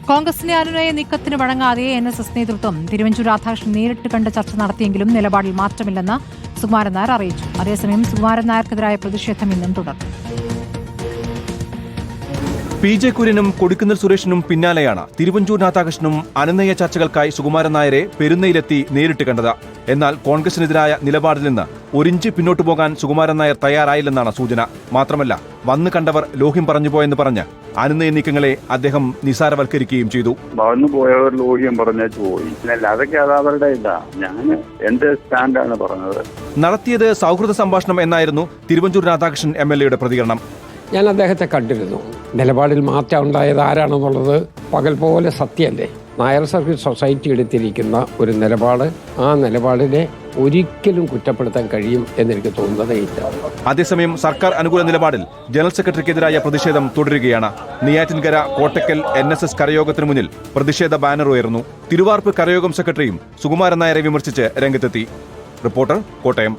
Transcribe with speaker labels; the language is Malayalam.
Speaker 1: കോൺഗ്രസിന്റെ അനുനയ നീക്കത്തിന് വഴങ്ങാതെ NSS നേതൃത്വം തിരുവഞ്ചൂർ രാധാകൃഷ്ണൻ നേരിട്ട് കണ്ട് ചർച്ച നടത്തിയെങ്കിലും നിലപാടിൽ മാറ്റമില്ലെന്ന് സുകുമാരൻ നായർ അറിയിച്ചു. അതേസമയം സുകുമാരൻ നായർക്കെതിരായ പ്രതിഷേധം ഇന്നും തുടർന്നു.
Speaker 2: PJ കുര്യനും കൊടിക്കുന്നിൽ സുരേഷിനും പിന്നാലെയാണ് തിരുവഞ്ചൂർ രാധാകൃഷ്ണനും അനുനയ ചർച്ചകൾക്കായി സുകുമാരൻ നായരെ പെരുന്നയിലെത്തി നേരിട്ട് കണ്ടത്. എന്നാൽ കോൺഗ്രസിനെതിരായ നിലപാടിൽ നിന്ന് ഒരിഞ്ച് പിന്നോട്ടു പോകാൻ സുകുമാരൻ നായർ തയ്യാറായില്ലെന്നാണ് സൂചന. മാത്രമല്ല, വന്നു കണ്ടവർ ലോഹ്യം പറഞ്ഞുപോയെന്ന് പറഞ്ഞ് അനുനയ നീക്കങ്ങളെ അദ്ദേഹം നിസാരവൽക്കരിക്കുകയും ചെയ്തു.
Speaker 3: വന്നു പോയവർ ലോഹ്യം പറഞ്ഞു പോയി, അതൊക്കെ അത് അവരുടെ ഇല്ല. ഞാൻ എന്റെ സ്റ്റാൻഡാണ് പറഞ്ഞത്.
Speaker 2: നടത്തിയത് സൗഹൃദ സംഭാഷണം എന്നായിരുന്നു തിരുവഞ്ചൂർ രാധാകൃഷ്ണൻ MLA പ്രതികരണം.
Speaker 4: ഞാൻ അദ്ദേഹത്തെ കണ്ടിരുന്നു. നിലപാടിൽ മാറ്റം ഉണ്ടായത് ആരാണെന്നുള്ളത് പകൽ പോലെ സത്യമല്ലേ. നായർ സർവീസ് സൊസൈറ്റി എടുത്തിരിക്കുന്ന ഒരു നിലപാട്, ആ നിലപാടിനെ ഒരിക്കലും കുറ്റപ്പെടുത്താൻ കഴിയും എന്നെനിക്ക് തോന്നുന്നതേയില്ല.
Speaker 2: അതേസമയം സർക്കാർ അനുകൂല നിലപാടിൽ ജനറൽ സെക്രട്ടറിക്കെതിരായ പ്രതിഷേധം തുടരുകയാണ്. നെയ്യാറ്റിൻകര കോട്ടക്കൽ NSS കരയോഗത്തിന് മുന്നിൽ പ്രതിഷേധ ബാനർ ഉയർന്നു. തിരുവാർപ്പ് കരയോഗം സെക്രട്ടറിയും സുകുമാരൻ നായരെ വിമർശിച്ച് രംഗത്തെത്തി. റിപ്പോർട്ടർ, കോട്ടയം.